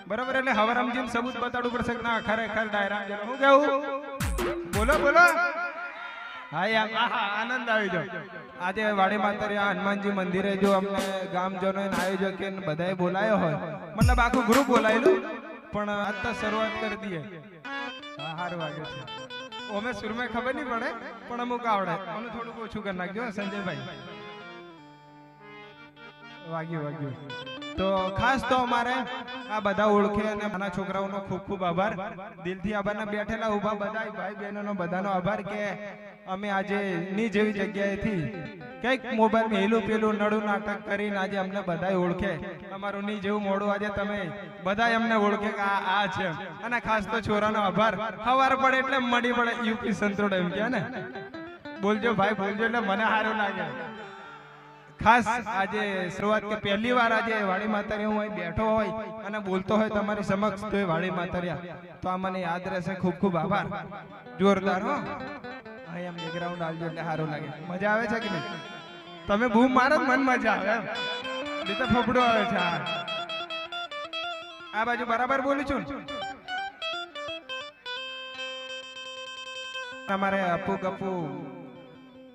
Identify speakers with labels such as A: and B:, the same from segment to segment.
A: બરાબર એટલે હવરામજી સબૂત બતાડવું પડશે કે ના ખરેખર ડાયરામ જેનો હું કેવું બોલો બોલો હા યાર આનંદ આવી ગયો આજે વાડી માતરિયા હનુમાનજી મંદિરે જો અમને ગામજનો આયોજક બધાએ બોલાયો હોય મતલબ આખું ગ્રુપ બોલાયેલું પણ આજ તો શરૂઆત કરી દઈએ હા સારું વાગે છે ઓમે સુરમે ખબર નહીં પડે પણ અમુક આવડે મને થોડુંક ઓછું કરી નાખજો સંજયભાઈ વાગ્યું તો ખાસ તો અમારે આ બધા ઓળખે અને નાના છોકરાઓનો ખૂબ ખૂબ આભાર દિલથી આભારના બેઠેલા ઉભા બધા ભાઈ બહેનોનો બધાનો આભાર કે અમે આજે ની જેવી જગ્યાએથી કંઈક મોબાઈલમાં હેલું પેલું નડું નાટક કરીને આજે અમને બધા ઓળખે અમારું ની જેવું મોડું આજે તમે બધા અમને ઓળખે કે આ છે અને ખાસ તો છોરાનો આભાર સવાર પડે એટલે મળી પડે યુપી સંતોડ એમ કે ને બોલજો ભાઈ બોલજો એટલે મને સારું લાગે ખાસ આજે શરૂઆત કે પહેલી વાર આજે વાડી માતરિયા હું અહીં બેઠો હોય અને બોલતો હોય તમારી સમક્ષ તો વાડી માતરિયા તો આ મને યાદ રહેશે ખૂબ ખૂબ આભાર જોરદાર હો અહીં એમ બેકગ્રાઉન્ડ આવજો એટલે સારું લાગે મજા આવે છે કે નહીં તમે બૂમ મારો મન મજા આવે એ તો ફફડો આવે છે આ બાજુ બરાબર બોલું છું તમારે અપુ ગપુ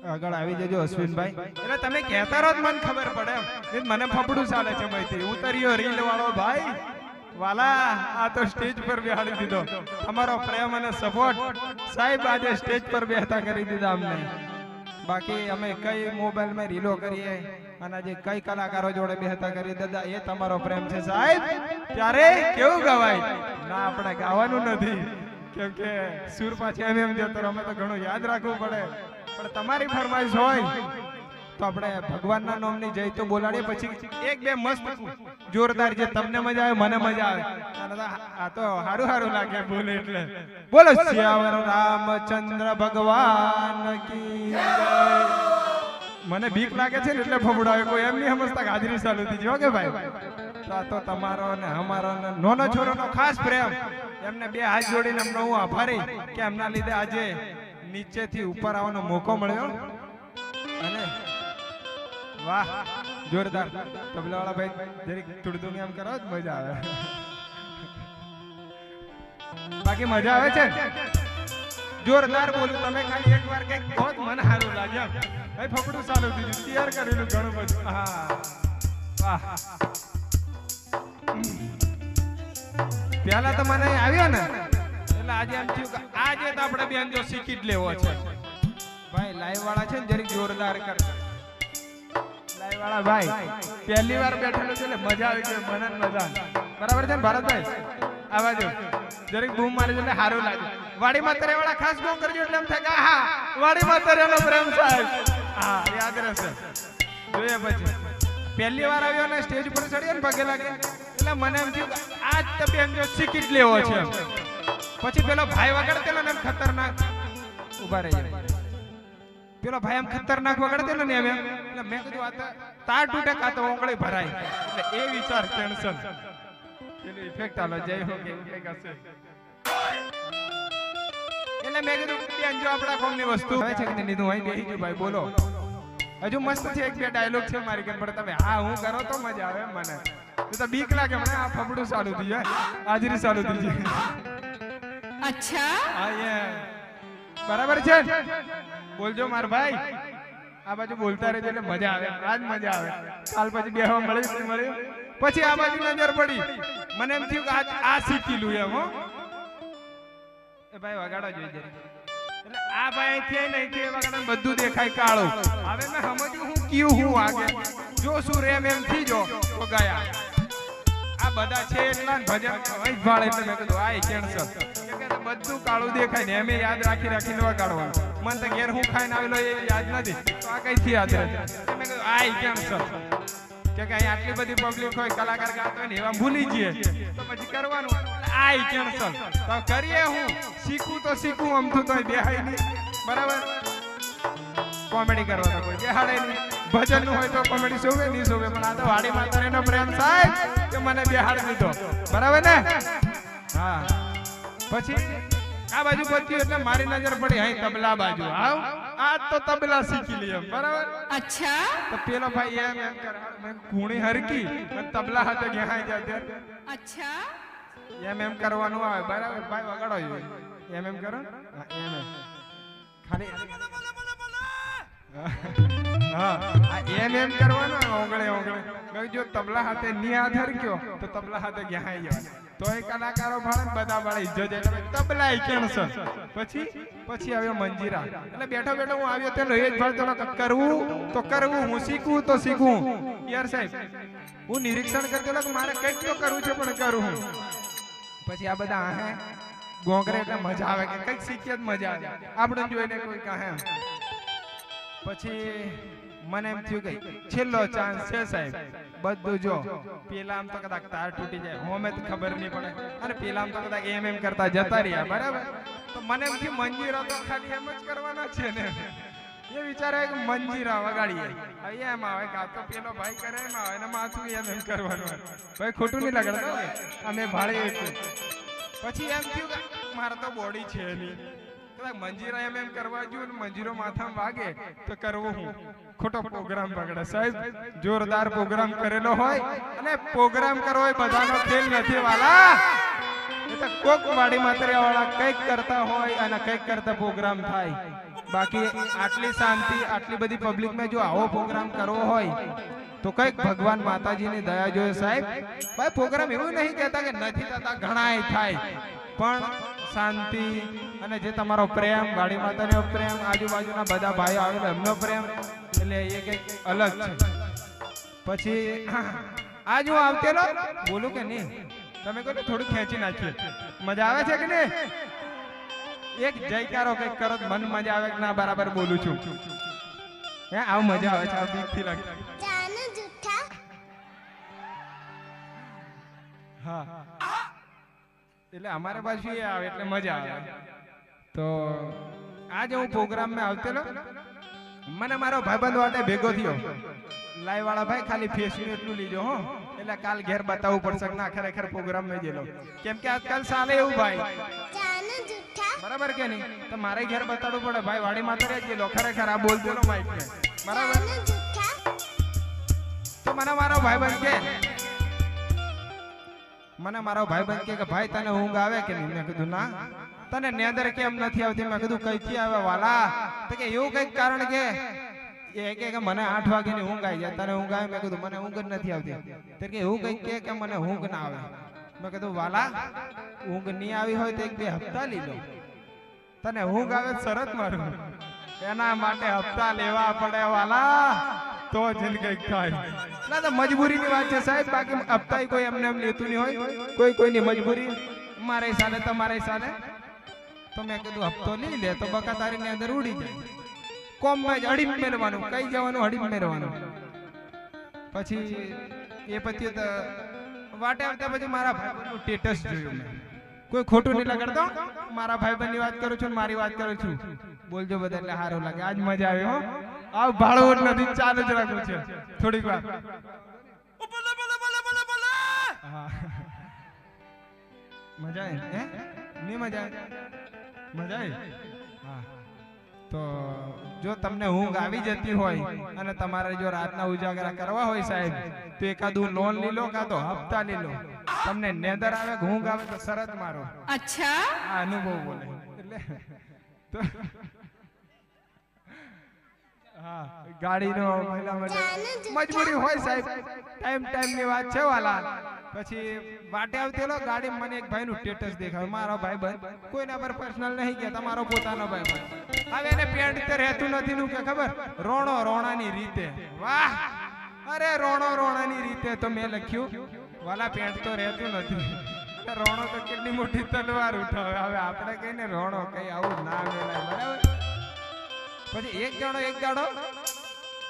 A: આગળ આવી જજો અશ્વિનભાઈ એટલે તમે કહેતા રહો મને ખબર પડે એમ મને ફફડું ચાલે છે મયથી ઉતર્યો રીલ વાળો ભાઈ વાલા આ તો સ્ટેજ પર બેહાડી દીધો તમારો પ્રેમ અને સપોર્ટ સાહેબ આજે સ્ટેજ પર બેહતા કરી દીધા અમને બાકી અમે કઈ મોબાઈલમાં રીલો કરીએ અને આજે કઈ કલાકારો જોડે બેહતા કરી દીધા એ તમારો પ્રેમ છે સાહેબ ત્યારે કેવું ગવાય ના આપણે ગાવાનું નથી કેમ કે સુર પાછી એમ જતો અમે તો ઘણું યાદ રાખવું પડે પણ તમારી ફરમાઈશ હોય તો આપણે ભગવાનના નામની જય તો બોલાડીએ પછી એક બે મસ્ત જોરદાર જે તમને મજા આવે મને મજા આવે આ તો હારું હારું લાગે બોલે એટલે બોલો સિયાવર રામચંદ્ર ભગવાન કી જય મને બીક લાગે છે ને એટલે ફફડાવે કોઈ એમ નહીં સમજતા કે હાજરી ચાલુ થઈ જો કે ભાઈ તો આ તો તમારો ને અમારો ને નાનો છોરોનો ખાસ પ્રેમ એમને બે હાથ જોડીને એમનો હું આભારી કે એમના લીધે આજે નીચેથી ઉપર આવવાનો મોકો મળ્યો અને વાહ જોરદાર તબલાવાળા ભાઈ જરીક થોડું એમ કરો જ મજા આવે બાકી મજા આવે છે જોરદાર બોલું તમે ખાલી એકવાર કઈક બહુ મને સારું લાગ્યા ભાઈ ફફડું ચાલુ થયું તૈયાર કરેલું ઘણું બધું હા વાહ પહેલા તો મને આવ્યો ને એટલે આજે એમ થયું કે આજે તો આપણે બેન જો શીખી જ લેવો છે ભાઈ લાઈવ વાળા છે ને જરીક જોરદાર કર લાઈવ વાળા ભાઈ પહેલી વાર બેઠેલો છે એટલે મજા આવી ગઈ મને મજા બરાબર છે ને ભારતભાઈ આવા જો જરીક બૂમ મારી એટલે સારું લાગે વાડી માતરિયા વાળા ખાસ બૂમ કરજો એટલે એમ થાય કે હા વાડી માતરિયાનો પ્રેમ સાહેબ હા યાદ રહેશે જોઈએ પછી પહેલી વાર આવ્યો ને સ્ટેજ ઉપર ચડ્યો ને પગે લાગે એટલે મને એમ થયું આજ તો બેન જો શીખી જ લેવો છે પછી પેલો ભાઈ વગાડતેલો ને ખતરનાક ઉભા રહી પેલો ભાઈ એમ ખતરનાક વગાડતેલો ને એમ એટલે મેં કીધું આ તો તાર તૂટે કાં તો ઓંગળી ભરાય એટલે એ વિચાર ટેન્શન પેલું ઇફેક્ટ આલો જય હો કે કઈક હશે એટલે મેં કીધું બેન જો આપણા કોમની વસ્તુ આવે છે કે નહીં લીધું અહીં બેસી ગયું ભાઈ બોલો હજુ મસ્ત છે એક બે ડાયલોગ છે મારી કે પણ તમે હા હું કરો તો મજા આવે મને તો બીક લાગે મને આ ફફડું ચાલુ થઈ જાય હાજરી ચાલુ થઈ જાય
B: અચ્છા
A: બરાબર છે બોલજો માર ભાઈ આ બાજુ બોલતા રહેજો એટલે મજા આવે આજ મજા આવે કાલ પછી બેહવા મળ્યું પછી આ બાજુ નજર પડી મને એમ થયું કે આ શીખી લું એમ હો એ ભાઈ વગાડો જોઈ જાય એટલે આ ભાઈ છે નહીં કે વગાડો બધું દેખાય કાળો હવે મેં સમજ્યું હું કયું હું આગે જો શું રેમ એમ થી જો તો ગયા આ બધા છે એટલા ભજન ભાળ એટલે મેં કીધું આ કેન્સર બધું કાળું દેખાય ને એમે યાદ રાખીને વગાડવાનું મને તો ઘેર હું ખાઈને આવેલો એ યાદ નથી તો આ કઈથી યાદ રહે મેં કીધું આ કેન્સર કે અહીં આટલી બધી પબ્લિક હોય કલાકાર ગાતો હોય ને એવા ભૂલી જઈએ તો પછી કરવાનું આ કેન્સર તો કરીએ હું શીખું અમથું તો બેહાય નહીં બરાબર કોમેડી કરવા તો કોઈ બેહાડે નહીં ભજન નું હોય તો કોમેડી શોભે નહીં શોભે પણ આ તો વાડી માતાનો પ્રેમ સાહેબ કે મને બેહાડી દીધો બરાબર ને હા પછી આ બાજુ પહોંચ્યું એટલે મારી નજર પડી અહીં તબલા બાજુ આવ આજ તો તબલા શીખી લઈએ બરાબર
B: અચ્છા
A: તો પેલો ભાઈ એમ કરે મેં કુણી હરકી અને તબલા હાથે ગયા જાય
B: અચ્છા
A: એમ કરવાનું આવે બરાબર ભાઈ વગાડો એમ કરો હા ખાલી હા એમ કરવાનું ઓગળે ઓગળે જો તબલા હાથે ની આધાર કયો તો તબલા હાથે ગયા આવી જવાના તો એ કલાકારો ભાડે બધા ભાડે ઇજ્જત એટલે તબલા કેન્સર પછી આવ્યો મંજીરા એટલે બેઠો બેઠો હું આવ્યો તેનો એ જ ભાળ કરવું તો કરવું હું શીખવું તો શીખવું યાર સાહેબ હું નિરીક્ષણ કરતો કે મારે કંઈક તો કરવું છે પણ કરું હું પછી આ બધા આહે ગોંગરે એટલે મજા આવે કે કંઈક શીખીએ જ મજા આવે આપણે જોઈને કોઈ કહે પછી મને એમ થયું કે છેલ્લો ચાન્સ છે સાહેબ બધું જો પેલા આમ તો કદાચ તાર તૂટી જાય હોમે તો ખબર નહીં પડે અને પેલા આમ તો કદાચ એમ કરતા જતા રહ્યા બરાબર તો મને એમ થયું મંજીરા તો ખાલી એમ જ કરવાના છે ને એ વિચારે કે મંજીરા વગાડીએ એમ આવે કે આ તો પેલો ભાઈ કરે એમ આવે ને માથું એમ કરવાનું ભાઈ ખોટું નહીં લગાડતો અમે ભાડે પછી એમ થયું કે મારે તો બોડી છે નહીં મંજીરા એમ કરવા જો મંજીરો માથામાં વાગે તો કરવું હું ખોટો પ્રોગ્રામ પકડે સાહેબ જોરદાર પ્રોગ્રામ કરેલો હોય અને પ્રોગ્રામ કરવો હોય બધાનો ખેલ નથી વાલા એ તો કોક વાડી માતરિયા વાળા કંઈક કરતા હોય અને કંઈક કરતા પ્રોગ્રામ થાય બાકી આટલી શાંતિ આટલી બધી પબ્લિકમાં જો આવો પ્રોગ્રામ કરવો હોય તો કંઈક ભગવાન માતાજીની દયા જોઈએ સાહેબ ભાઈ પ્રોગ્રામ એવું નહીં કહેતા કે નથી થતા ઘણાય થાય પણ શાંતિ અને જે તમારો પ્રેમ ગાડી માતાનો પ્રેમ આજુબાજુના બધા ભાઈઓ આવેલા એમનો પ્રેમ એટલે એ કંઈક અલગ છે પછી આજ હું આવતેલો બોલું કે નહીં તમે કહો થોડું ખેંચી નાખીએ મજા આવે છે કે નહીં એક જયકારો કંઈક કરો મન મજા આવે કે ના બરાબર બોલું છું હે આવું મજા આવે છે આ બીકથી લાગે હા એટલે અમારે પાછું એ આવે એટલે મજા આવે તો આજે હું પ્રોગ્રામ માં આવતેલો મને મારો ભાઈબંધ વાટે ભેગો થયો લાઈવ વાળા ભાઈ ખાલી ફેસ નું એટલું લીજો હો એટલે કાલ ઘેર બતાવવું પડશે ના ખરેખર પ્રોગ્રામ માં જેલો કેમ કે આજકાલ ચાલે એવું ભાઈ બરાબર કે નહીં તો મારે ઘેર બતાડવું પડે ભાઈ વાડી માતા જેલો ખરેખર આ બોલ બોલો માઈક ને બરાબર તો મને મારો ભાઈબંધ કે ભાઈ તને ઊંઘ આવે કે નહીં મેં કીધું ના તને નેદર કેમ નથી આવતી મેં કીધું કઈથી આવે વાલા તો કે એવું કઈક કારણ કે એ કે મને 8 વાગે ની ઊંઘ આવી જાય તને ઊંઘ આવે મેં કીધું મને ઊંઘ જ નથી આવતી તો કે એવું કઈક કે મને ઊંઘ ના આવે મેં કીધું વાલા ઊંઘ નહીં આવી હોય તો 1-2 હપ્તા લઈ લો તને ઊંઘ આવે શરત મારું એના માટે હપ્તા લેવા પડે વાલા તો જિંદગી થાય ના તો મજબૂરીની વાત છે સાહેબ બાકી હપ્તા કોઈ એમને એમ લેતું નહીં હોય કોઈની મજબૂરી મારે સાલે તમારે સાલે તો મેં કીધું હપ્તો લઈ લે તો બકા તારી ની અંદર ઉડી જાય કોમમાં જ અડીમ મેરવાનું કઈ જવાનું અડીમ મેરવાનું પછી એ પછી વાટે આવતા પછી મારા ભાઈબંધનું સ્ટેટસ જોયું મેં કોઈ ખોટું નહીં લગાડતો મારા ભાઈબંધની વાત કરું છું મારી વાત કરું છું બોલજો બધા એટલે સારું લાગે આજ મજા આવી હો આવ ભાળવું નથી ચાલુ જ રાખવું છે થોડીક વાર મજા આવી હે ની મજા આવી હા તો જો તમને ઊંઘ આવી જતી હોય અને તમારે જો રાતના ઉજાગરા કરવા હોય સાહેબ તો એકાદું લોન લઈ લો કાં તો હપ્તા લઈ લો તમને નેદર આવે ઊંઘ આવે તો શરત મારો
B: અચ્છા
A: આ અનુભવ બોલે એટલે તો હા ગાડીનો મહિલા માટે મજબૂરી હોય સાહેબ ટાઈમ ની વાત છે વાલા પછી વાટે આવતેલો ગાડી મને એક ભાઈનું સ્ટેટસ દેખાયું મારો ભાઈબંધ કોઈના પર પર્સનલ નહીં કે તમારો પોતાનો ભાઈબંધ હવે એને પેન્ટ તે રહેતું નથી નું કે ખબર રોણો રોણાની રીતે વાહ અરે રોણો રોણાની રીતે તો મેં લખ્યું વાલા પેન્ટ તો રહેતું નથી રોણો તો કેટલી મોટી તલવાર ઉઠાવે હવે આપણે કહીને રોણો કઈ આવું ના મેલાય બરાબર પછી એક દાડો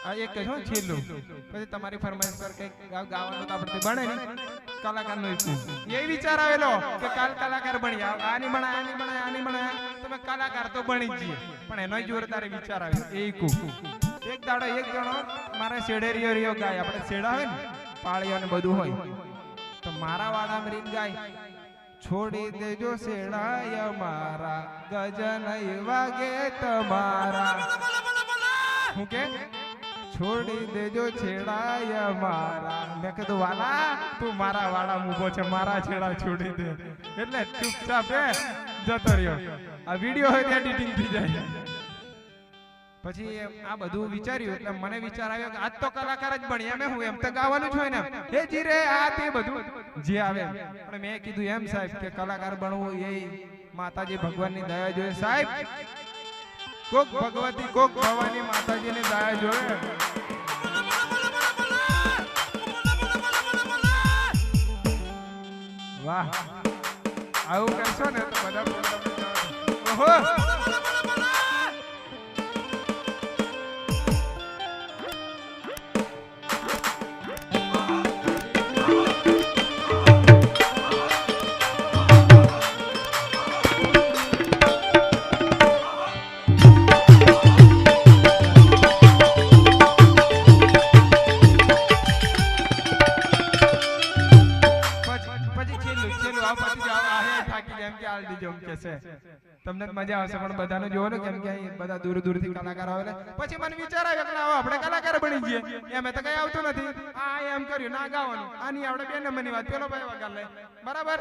A: આ એક કહો છેલ્લું પછી તમારી ફરમાઈશ પર કઈક ગાવાનું તો આપણે બને ને કલાકારનો એ વિચાર આવેલો કે કાલ કલાકાર બની આની બનાય તમે કલાકાર તો બની જ જઈએ પણ એનો જોરદાર વિચાર આવ્યો એક દાડો મારે શેડેરિયો રિયો ગાય આપણે શેડા હોય ને પાળીઓ ને બધું હોય તો મારા વાડામાં રીત ગાય છોડી દેજો શેડાય મારા ગજન વાગે તમારા હું કે છોડી દેજો છેડાય મારા. મેં કીધું વાલા તું મારા વાળા ઊભો છે, મારા છેડા છોડી દે. એટલે ચૂપચાપ જતો રહ્યો. આ વિડીયો હોય ત્યાં એડિટિંગ થઈ જાય. પછી આ બધું વિચાર્યું એટલે મને વિચાર આવ્યો કે આજ તો કલાકાર જ બની એમ હું એમ તો ગાવાનું છું ને હે જી રે આ તે બધું જે આવે. પણ મેં કીધું એમ સાહેબ કે કલાકાર બનવું એ માતાજી ભગવાનની દયા જોઈએ સાહેબ. કોક ભગવતી કોક ભવાની માતાજીની દયા જોઈએ. વાહ આવું કરશો ને તો બધા ઓહો તમને મજા આવશે પણ બધાને જોવો ને કેમ કે બધા દૂર દૂર થી કલાકાર આવેલા. પછી મને વિચાર આવ્યો કે લાવો આપણે કલાકાર બની જઈએ. એમ તો કઈ આવતું નથી. આ એમ કર્યું ના ગાવાનું આની આપણે બે નંબરની વાત પેલો ભાઈ વગાડ લે બરાબર.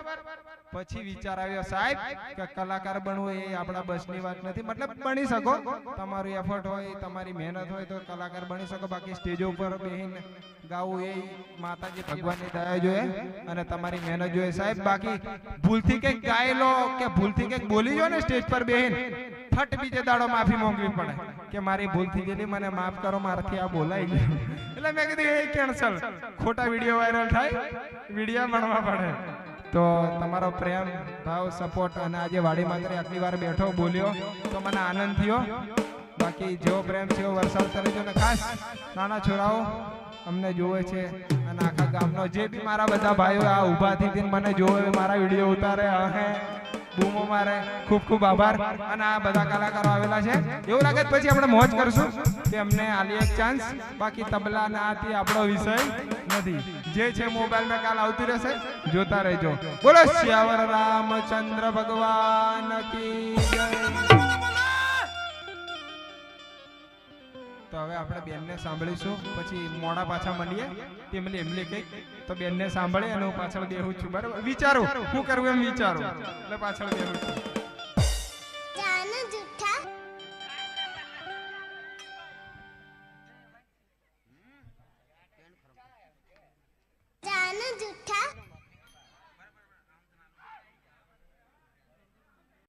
A: પછી વિચાર આવ્યો સાહેબ કે કલાકાર બનવું એ આપણા બસની વાત નથી. મતલબ બની શકો, તમારું એફર્ટ હોય તમારી મહેનત હોય તો કલાકાર બની શકો. બાકી સ્ટેજ ઉપર બેહીને ગાવું એ માતાજી ભગવાનની દયા જોઈએ અને તમારી મહેનત જોઈએ સાહેબ. બાકી ભૂલથી કંઈક ગાઈ લો કે ભૂલથી કંઈક બોલી જો ને સ્ટેજ પર બેહીને ફટ બીજે દાડો માફી માંગવી પડે કે મારી ભૂલ થઈ ગયેલી મને માફ કરો મારથી આ બોલાઈ ગયું. એટલે મેં કીધું એ કેન્સલ. ખોટા વિડીયો વાયરલ થાય વિડીયો બનવા પડે. તો તમારો પ્રેમ ભાવ સપોર્ટ અને આજે વાડી માત્ર આટલી વાર બેઠો બોલ્યો તો મને આનંદ થયો. બાકી જેવો પ્રેમ છે એવો વરસાદ કરે છે. અને ખાસ નાના છોરાઓ અમને જોવે છે અને આખા ગામનો જે બી મારા બધા ભાઈઓ આ ઊભા થી મને જોવે મારા વિડીયો ઉતારે હે બૂમો મારે ખૂબ ખૂબ આભાર. અને આ બધા કલાકારો આવેલા છે એવું લાગે પછી આપણે મોજ કરશું કે અમને આલી એક ચાન્સ. બાકી તબલા ને આથી આપણો વિષય નથી. જે છે મોબાઈલમાં કાલ આવતું રહેશે જોતા રહેજો. બોલો શ્યાવર રામચંદ્ર ભગવાન કી જય. તો હવે આપણે બેનને સાંભળીશું પછી મોડા પાછા મળીએ. તેમલી એમલી કઈક તો બેનને સાંભળી અને હું પાછળ બેહું છું બરાબર. વિચારું શું કરવું એમ વિચારું એટલે પાછળ બેહું છું.
C: જાનુ જુઠ્ઠા